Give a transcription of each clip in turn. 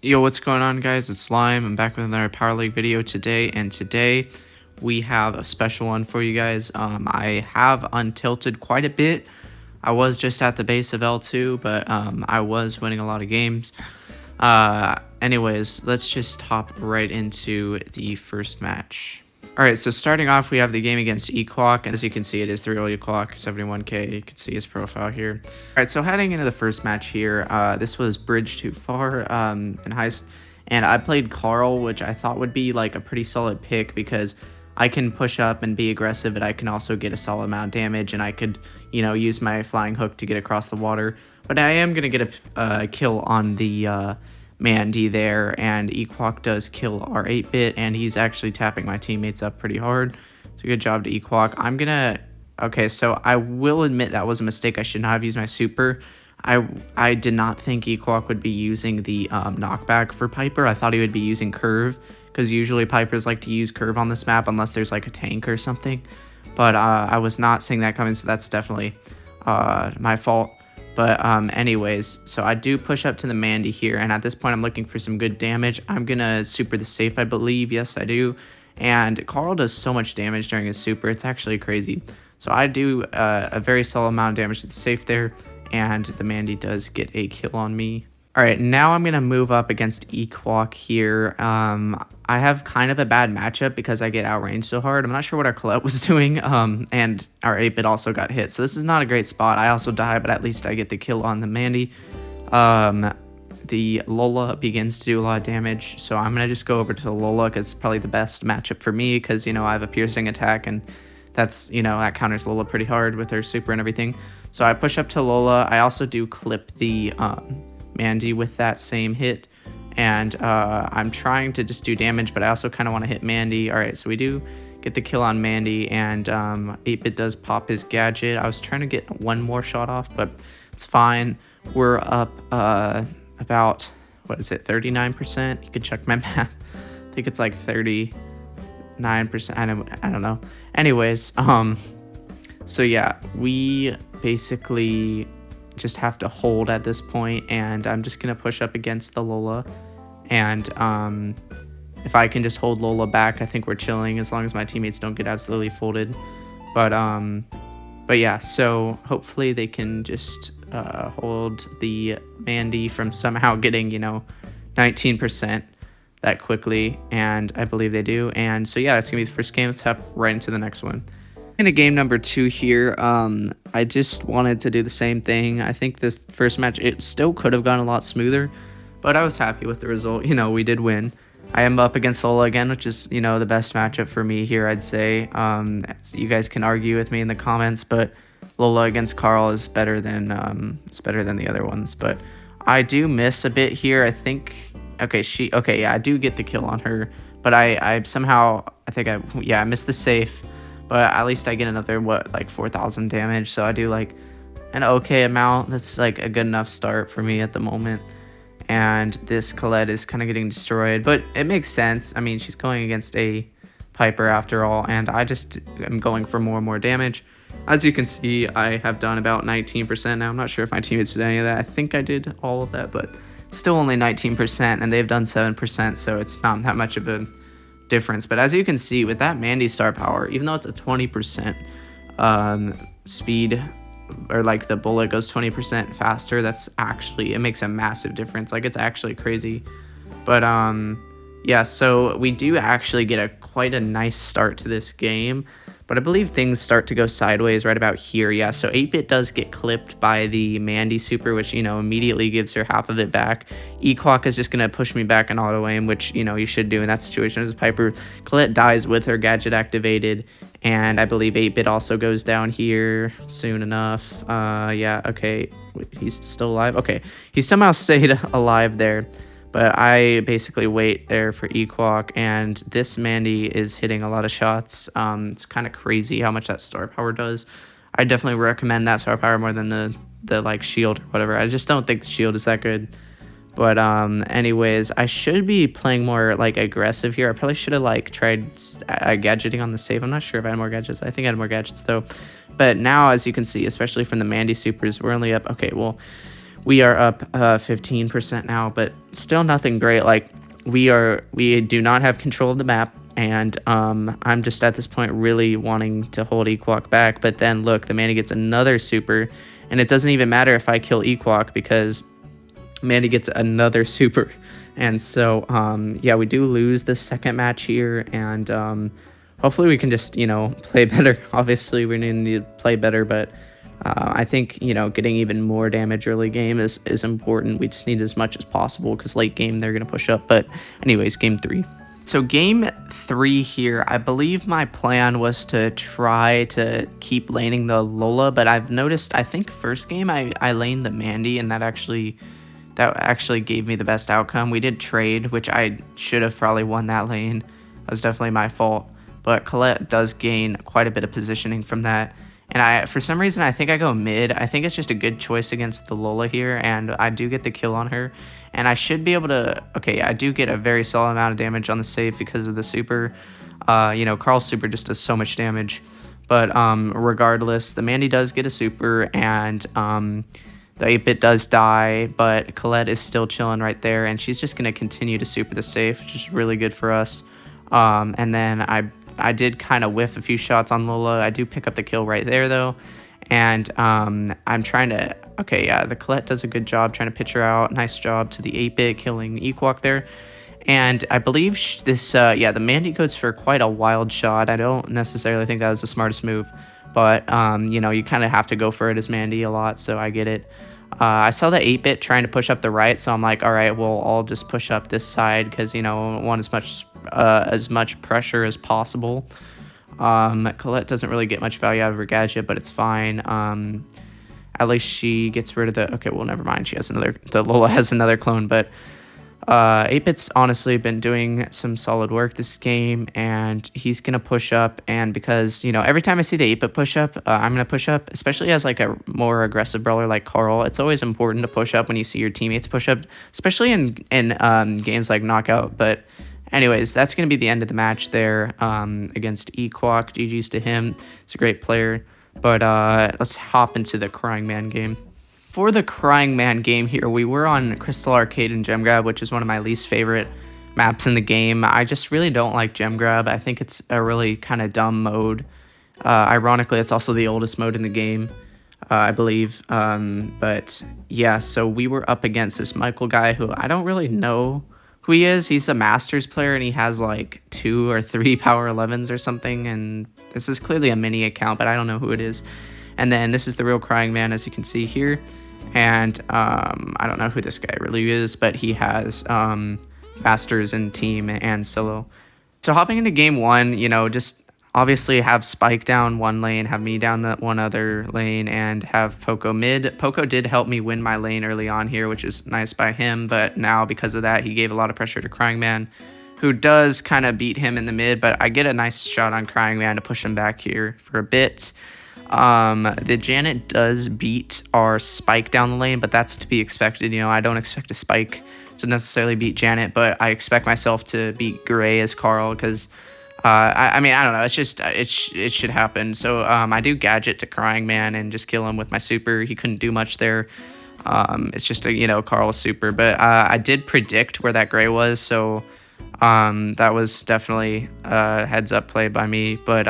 Yo, what's going on, guys? It's Slime. I'm back with another Power League video today, and today we have a special one for you guys. I have untilted quite a bit. I was just at the base of L2, but I was winning a lot of games. Anyways, let's just hop right into the first match. Alright, so starting off, we have the game against Eqwaak, and as you can see, it is the real Eqwaak, 71k. You can see his profile here. Alright, so heading into the first match here, this was Bridge Too Far in Heist, and I played Carl, which I thought would be like a pretty solid pick because I can push up and be aggressive, but I can also get a solid amount of damage, and I could, you know, use my flying hook to get across the water. But I am going to get a kill on the Mandy there, and Eqwaak does kill our 8-bit, and he's actually tapping my teammates up pretty hard. So good job to Eqwaak. I'm gonna... Okay, so I will admit that was a mistake. I should not have used my super. I did not think Eqwaak would be using the knockback for Piper. I thought he would be using curve, because usually Pipers like to use curve on this map unless there's like a tank or something. But I was not seeing that coming, so that's definitely my fault. But anyways, so I do push up to the Mandy here, and at this point I'm looking for some good damage. I'm gonna super the safe, I believe. Yes, I do. And Carl does so much damage during his super, it's actually crazy. So I do a very solid amount of damage to the safe there, and the Mandy does get a kill on me. Alright, now I'm gonna move up against Eqwaak here. I have kind of a bad matchup because I get outranged so hard. I'm not sure what our Colette was doing, and our 8-bit also got hit. So this is not a great spot. I also die, but at least I get the kill on the Mandy. The Lola begins to do a lot of damage, so I'm going to just go over to the Lola because it's probably the best matchup for me because, you know, I have a piercing attack, and that's, you know, that counters Lola pretty hard with her super and everything. So I push up to Lola. I also do clip the Mandy with that same hit. And I'm trying to just do damage, but I also kind of want to hit Mandy. All right, so we do get the kill on Mandy, and 8-bit does pop his gadget. I was trying to get one more shot off, but it's fine. We're up about, what is it, 39%? You can check my math. I think it's like 39%. I don't know. Anyways, so yeah, we basically just have to hold at this point, and I'm just gonna push up against the Lola, and if I can just hold Lola back, I think we're chilling as long as my teammates don't get absolutely folded. But yeah, so hopefully they can just hold the Mandy from somehow getting, you know, 19% that quickly, and I believe they do. And so yeah, that's gonna be the first game. Let's hop right into the next one. Into game number 2 here, I just wanted to do the same thing. I think the first match, it still could have gone a lot smoother, but I was happy with the result. You know, we did win. I am up against Lola again, which is, you know, the best matchup for me here, I'd say. You guys can argue with me in the comments, but Lola against Carl is better than it's better than the other ones. But I do miss a bit here. I think yeah, I do get the kill on her, but I somehow I missed the safe. But at least I get another, what, like 4,000 damage. So I do like an okay amount. That's like a good enough start for me at the moment. And this Colette is kind of getting destroyed. But it makes sense. I mean, she's going against a Piper after all. And I just am going for more and more damage. As you can see, I have done about 19% now. I'm not sure if my teammates did any of that. I think I did all of that. But still only 19%. And they've done 7%. So it's not that much of a difference. But as you can see, with that Mandy star power, even though it's a 20% speed, or like the bullet goes 20% faster, that's actually, it makes a massive difference. Like, it's actually crazy. But yeah, so we do actually get quite a nice start to this game, but I believe things start to go sideways right about here. Yeah, so 8-bit does get clipped by the Mandy super, which, you know, immediately gives her half of it back. Eqwaak is just going to push me back and auto aim, which, you know, you should do in that situation as Piper. Colette dies with her gadget activated, and I believe 8-bit also goes down here soon enough. Yeah, okay, wait, he's still alive? Okay, he somehow stayed alive there. But I basically wait there for Eqwaak, and this Mandy is hitting a lot of shots. It's kind of crazy how much that star power does. I definitely recommend that star power more than the like shield or whatever. I just don't think the shield is that good. But anyways, I should be playing more like aggressive here. I probably should have like tried gadgeting on the save. I'm not sure if I had more gadgets. I think I had more gadgets though. But now, as you can see, especially from the Mandy supers, we're only up. Okay, well, We are up 15% now, but still nothing great. Like, we do not have control of the map, and I'm just at this point really wanting to hold Eqwaak back. But then look, the Mandy gets another super, and it doesn't even matter if I kill Eqwaak because Mandy gets another super. And so yeah, we do lose the second match here, and hopefully we can just, you know, play better. Obviously we need to play better, but I think, you know, getting even more damage early game is important. We just need as much as possible because late game they're going to push up. But anyways, game 3. So game 3 here, I believe my plan was to try to keep laning the Lola, but I've noticed, I think first game I laned the Mandy, and that actually gave me the best outcome. We did trade, which I should have probably won that lane. That was definitely my fault. But Colette does gain quite a bit of positioning from that. And for some reason, I think I go mid. I think it's just a good choice against the Lola here, and I do get the kill on her. And I should be able to... Okay, I do get a very solid amount of damage on the save because of the super. You know, Carl's super just does so much damage. But regardless, the Mandy does get a super, and the 8-bit does die, but Colette is still chilling right there, and she's just going to continue to super the safe, which is really good for us. And then I did kind of whiff a few shots on Lola. I do pick up the kill right there, though. And I'm trying to... Okay, yeah, the Colette does a good job trying to pitch her out. Nice job to the 8-bit killing Eqwaak there. And I believe this... yeah, the Mandy goes for quite a wild shot. I don't necessarily think that was the smartest move. But, you know, you kind of have to go for it as Mandy a lot, so I get it. I saw the 8-bit trying to push up the right, so I'm like, all right, well, I'll just push up this side because, you know, I want as much pressure as possible. Colette doesn't really get much value out of her gadget, but it's fine. At least she gets rid of the... Okay, well, never mind. She has another... The Lola has another clone, but 8-bit's honestly been doing some solid work this game, and he's going to push up, and because, you know, every time I see the 8-bit push up, I'm going to push up, especially as, like, a more aggressive brawler like Carl. It's always important to push up when you see your teammates push up, especially in games like Knockout, but... Anyways, that's going to be the end of the match there against Eqwaak. GG's to him. He's a great player. But let's hop into the Cryingman game. For the Cryingman game here, we were on Crystal Arcade and Gem Grab, which is one of my least favorite maps in the game. I just really don't like Gem Grab. I think it's a really kind of dumb mode. Ironically, it's also the oldest mode in the game, I believe. But yeah, so we were up against this Michael guy who I don't really know who he is. He's a Masters player, and he has like 2 or 3 Power 11s or something, and this is clearly a mini account, but I don't know who it is. And then this is the real Cryingman, as you can see here, and I don't know who this guy really is, but he has Masters in team and solo. So hopping into game 1, you know, just obviously have Spike down one lane, have me down the one other lane, and have Poco mid. Poco did help me win my lane early on here, which is nice by him, but now because of that, he gave a lot of pressure to Cryingman, who does kind of beat him in the mid, but I get a nice shot on Cryingman to push him back here for a bit. The Janet does beat our Spike down the lane, but that's to be expected. You know, I don't expect a Spike to necessarily beat Janet, but I expect myself to beat Gray as Carl, because I mean, I don't know. It's just, it should happen. So, I do gadget to Cryingman and just kill him with my super. He couldn't do much there. It's just a, you know, Carl's super, but, I did predict where that Gray was. So, that was definitely a heads up play by me, but,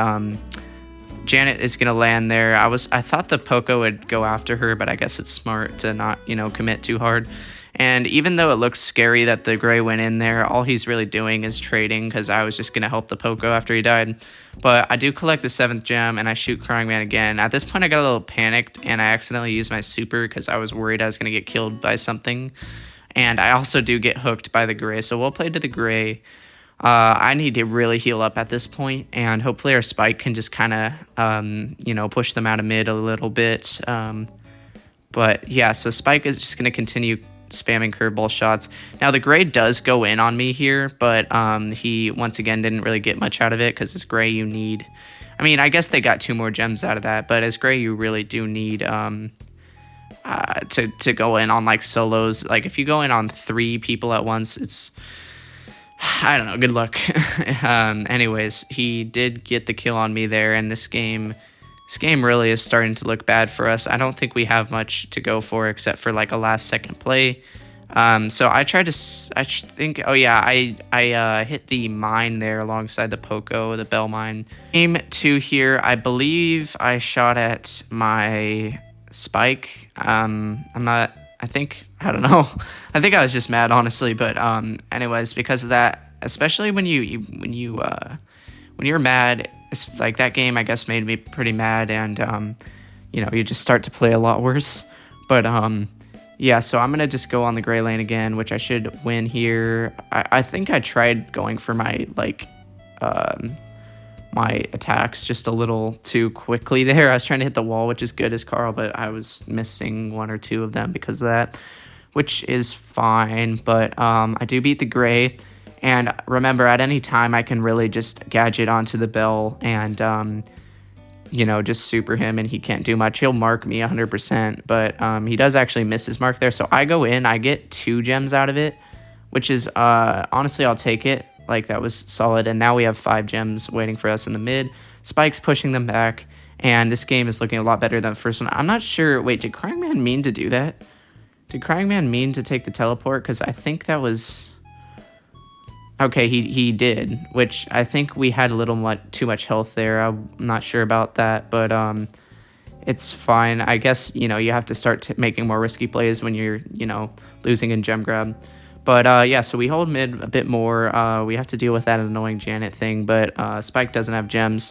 Janet is going to land there. I thought the Poco would go after her, but I guess it's smart to not, you know, commit too hard. And even though it looks scary that the Gray went in there, all he's really doing is trading, because I was just going to help the Poco after he died. But I do collect the 7th gem, and I shoot Cryingman again. At this point, I got a little panicked, and I accidentally used my super because I was worried I was going to get killed by something. And I also do get hooked by the Gray, so we'll play to the Gray. I need to really heal up at this point, and hopefully our Spike can just kind of, you know, push them out of mid a little bit. But yeah, so Spike is just going to continue spamming curveball shots. Now the Gray does go in on me here, but he once again didn't really get much out of it, because as Gray you need, I mean, I guess they got 2 more gems out of that, but as Gray you really do need to go in on like solos. Like if you go in on 3 people at once, it's, I don't know, good luck. Anyways, he did get the kill on me there, and this game This game really is starting to look bad for us. I don't think we have much to go for except for like a last second play. So I tried to, I think, oh yeah, I hit the mine there alongside the Poco, the bell mine. Game 2 here, I believe I shot at my spike. I don't know. I think I was just mad, honestly, but anyways, because of that, especially when you're mad, it's like that game I guess made me pretty mad, and you just start to play a lot worse. But yeah, so I'm gonna just go on the gray lane again, which I should win here. I think I tried going for my my attacks just a little too quickly there. I was trying to hit the wall, which is good as Carl, but I was missing 1 or 2 of them because of that, which is fine. But I do beat the gray. And remember, at any time, I can really just gadget onto the bell and, just super him, and he can't do much. He'll mark me 100%, but he does actually miss his mark there. So I go in, I get 2 gems out of it, which is, honestly, I'll take it. Like, that was solid. And now we have 5 gems waiting for us in the mid. Spike's pushing them back, and this game is looking a lot better than the first one. I'm not sure. Wait, did Cryingman mean to do that? Did Cryingman mean to take the teleport? Because I think that was... Okay, he did, which I think we had a little too much health there. I'm not sure about that, but it's fine. I guess, you have to start making more risky plays when you're, losing in gem grab. But yeah, so we hold mid a bit more. We have to deal with that annoying Janet thing, but Spike doesn't have gems,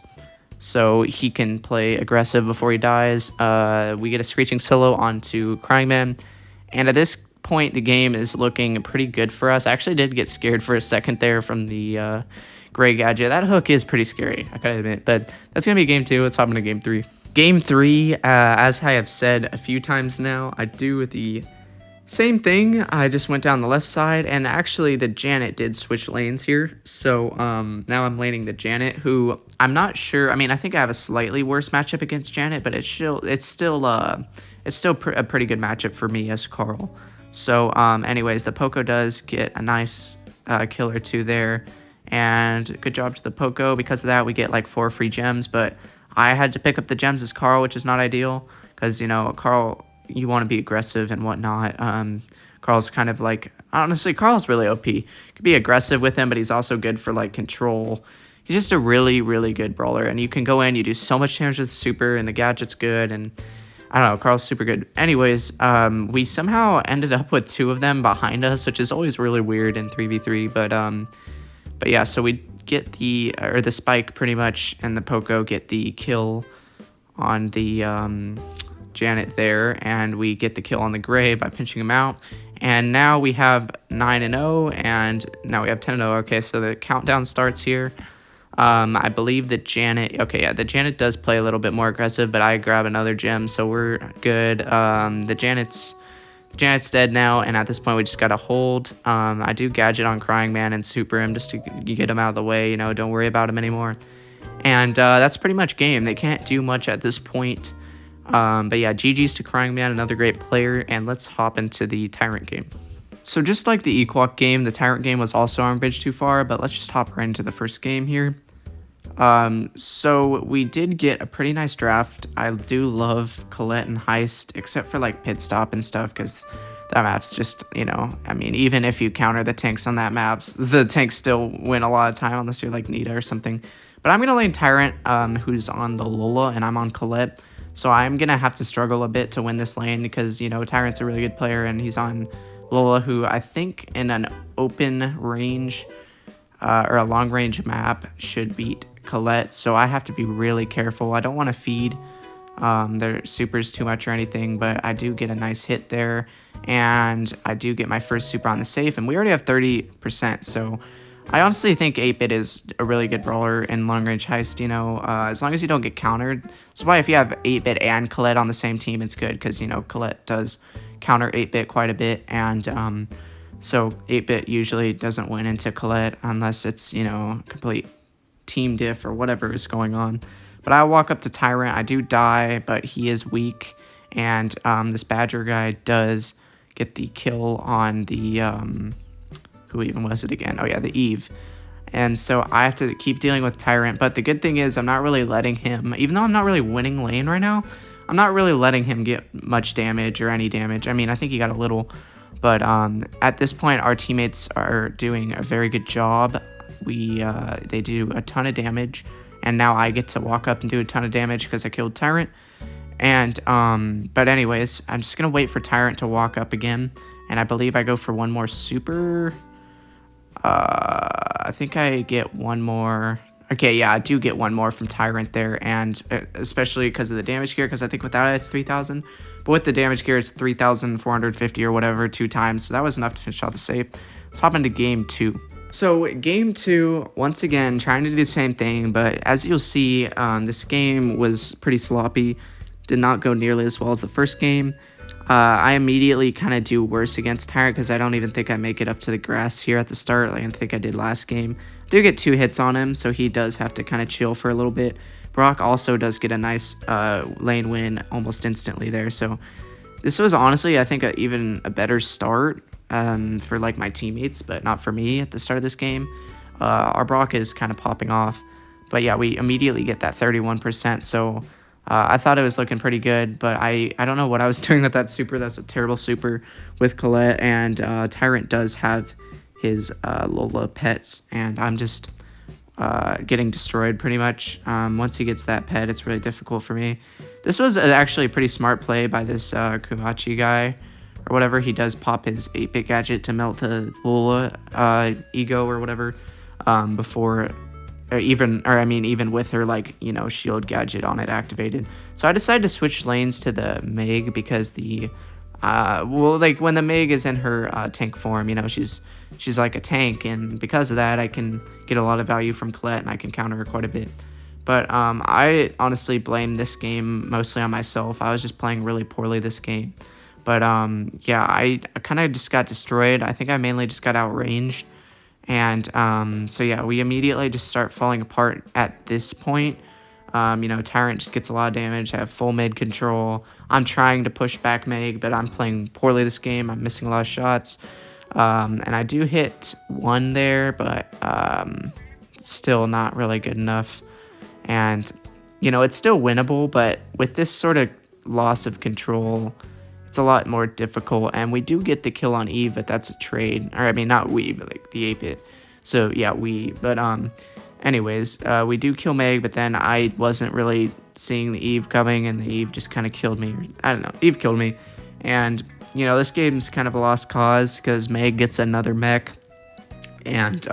so he can play aggressive before he dies. We get a Screeching Solo onto Cryingman, and at this point the game is looking pretty good for us. I actually did get scared for a second there from the gray gadget. That hook is pretty scary, I gotta admit, but that's gonna be game 2. Let's hop into game 3. Game 3, as I have said a few times now, I do the same thing. I just went down the left side, and actually the Janet did switch lanes here, so now I'm laning the Janet, who I'm not sure. I mean, I think I have a slightly worse matchup against Janet, but it's still a pretty good matchup for me as Carl. So, anyways, the Poco does get a nice kill or 2 there, and good job to the Poco. Because of that, we get like 4 free gems, but I had to pick up the gems as Carl, which is not ideal, because, Carl, you want to be aggressive and whatnot. Carl's kind of like, honestly, Carl's really OP. You could be aggressive with him, but he's also good for, like, control. He's just a really, really good brawler, and you can go in, you do so much damage with the super, and the gadget's good, and... I don't know, Carl's super good. Anyways, we somehow ended up with 2 of them behind us, which is always really weird in 3v3, but yeah, so we get the spike pretty much, and the Poco get the kill on the Janet there, and we get the kill on the gray by pinching him out, and now we have 9-0, and now we have 10-0. Okay, so the countdown starts here. I believe the Janet... Okay, yeah, the Janet does play a little bit more aggressive, but I grab another gem, so we're good. The Janet's dead now, and at this point, we just gotta hold. I do gadget on Cryingman and super him just to get him out of the way, don't worry about him anymore. And that's pretty much game. They can't do much at this point. But yeah, GG's to Cryingman, another great player, and let's hop into the Tyrant game. So just like the Eqwaak game, the Tyrant game was also on bridge too far, but let's just hop right into the first game here. So we did get a pretty nice draft. I do love Colette and Heist, except for like pit stop and stuff, because that map's just, I mean, even if you counter the tanks on that map, the tanks still win a lot of time unless you're like Nita or something. But I'm going to lane Tyrant, who's on the Lola, and I'm on Colette. So I'm going to have to struggle a bit to win this lane because, Tyrant's a really good player, and he's on Lola, who I think in an open range or a long range map should beat Colette, so I have to be really careful. I don't want to feed their supers too much or anything, but I do get a nice hit there, and I do get my first super on the safe, and we already have 30%, so I honestly think 8-bit is a really good brawler in long range Heist, as long as you don't get countered. That's why if you have 8-bit and Colette on the same team, it's good, because, Colette does counter 8-bit quite a bit, and so 8-bit usually doesn't win into Colette unless it's, complete team diff or whatever is going on. But I walk up to Tyrant. I do die, but he is weak, and this Badger guy does get the kill on the who even was it again? Oh yeah, the Eve. And so I have to keep dealing with Tyrant. But the good thing is I'm not really letting him, even though I'm not really winning lane right now, I'm not really letting him get much damage or any damage. I mean, I think he got a little, but at this point, our teammates are doing a very good job. They do a ton of damage, and now I get to walk up and do a ton of damage because I killed Tyrant. And but anyways, I'm just gonna wait for Tyrant to walk up again, and I believe I go for one more super. I think I get one more. Okay, yeah, I do get one more from Tyrant there, and especially because of the damage gear, because I think without it, it's 3,000. But with the damage gear, it's 3,450 or whatever 2 times, so that was enough to finish off the save. Let's hop into game 2. So game 2, once again, trying to do the same thing, but as you'll see, this game was pretty sloppy. Did not go nearly as well as the first game. I immediately kind of do worse against Tyrant because I don't even think I make it up to the grass here at the start like I think I did last game. I do get 2 hits on him, so he does have to kind of chill for a little bit. Brock also does get a nice lane win almost instantly there. So this was honestly, I think, even a better start for like my teammates, but not for me at the start of this game. Our Brock is kind of popping off. But yeah, we immediately get that 31%. So I thought it was looking pretty good, but I don't know what I was doing with that super. That's a terrible super with Colette, and Tyrant does have his Lola pets, and I'm just getting destroyed pretty much. Once he gets that pet, it's really difficult for me. This was actually a pretty smart play by this Kumachi guy, or whatever. He does pop his 8-bit gadget to melt the Lola ego or whatever before... even with her, like, you know, shield gadget on it activated. So I decided to switch lanes to the Meg because the, like, when the Meg is in her tank form, you know, she's like a tank, and because of that, I can get a lot of value from Colette, and I can counter her quite a bit. But I honestly blame this game mostly on myself. I was just playing really poorly this game. But, yeah, I kind of just got destroyed. I think I mainly just got outranged. And so yeah, we immediately just start falling apart at this point. You know, Tyrant just gets a lot of damage. I have full mid control. I'm trying to push back Meg, but I'm playing poorly this game. I'm missing a lot of shots. And I do hit 1 there, but still not really good enough. And, you know, it's still winnable, but with this sort of loss of control, it's a lot more difficult, and we do get the kill on Eve, but that's a trade. Or, I mean, not we, but like the 8-bit. So, yeah, we. But, anyways, we do kill Meg, but then I wasn't really seeing the Eve coming, and the Eve just kind of killed me. I don't know. Eve killed me. And, you know, this game's kind of a lost cause because Meg gets another mech, and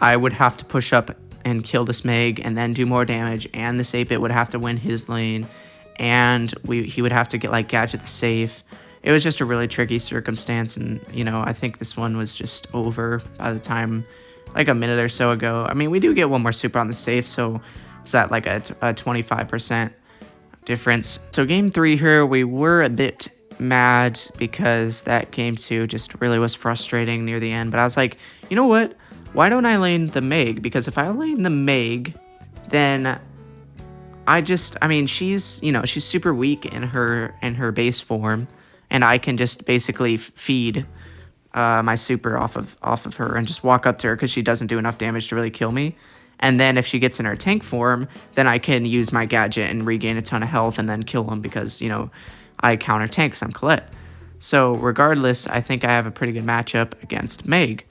I would have to push up and kill this Meg and then do more damage, and this 8-bit would have to win his lane. And he would have to get, like, gadget the safe. It was just a really tricky circumstance, and, you know, I think this one was just over by the time, like, a minute or so ago. I mean, we do get one more super on the safe, so it's at, like, a 25% difference. So game 3 here, we were a bit mad because that game 2 just really was frustrating near the end. But I was like, you know what? Why don't I lane the Meg? Because if I lane the Meg, then... I mean, she's, you know, she's super weak in her base form, and I can just basically feed my super off of her and just walk up to her because she doesn't do enough damage to really kill me. And then if she gets in her tank form, then I can use my gadget and regain a ton of health and then kill him because, you know, I counter tanks. I'm Colette. So regardless, I think I have a pretty good matchup against Meg.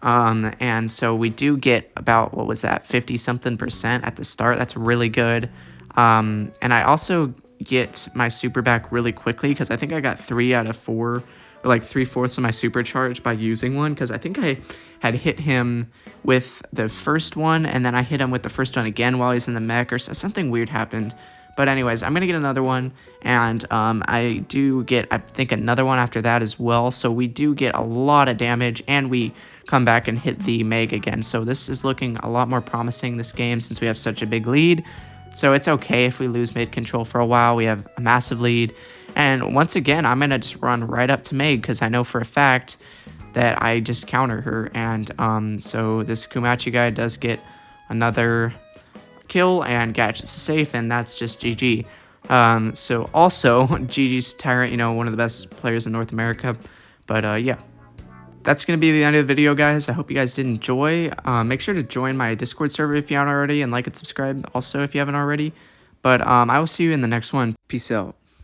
And so we do get about, what was that, 50-something% at the start. That's really good. And I also get my super back really quickly because I think I got 3 out of 4, or like 3/4 of my super charge by using one, because I think I had hit him with the first one, and then I hit him with the first one again while he's in the mech, or something weird happened. But anyways, I'm going to get another one, and I do get, I think, another one after that as well. So we do get a lot of damage, and we come back and hit the Meg again. So this is looking a lot more promising this game since we have such a big lead. So it's okay if we lose mid control for a while. We have a massive lead. And once again, I'm going to just run right up to Meg because I know for a fact that I just counter her. And so this Kumachi guy does get another kill and gadgets safe, and that's just GG. So also, GG's Tyrant, you know, one of the best players in North America. But yeah. that's going to be the end of the video, guys. I hope you guys did enjoy. Make sure to join my Discord server if you haven't already, and like and subscribe also if you haven't already. But I will see you in the next one. Peace out.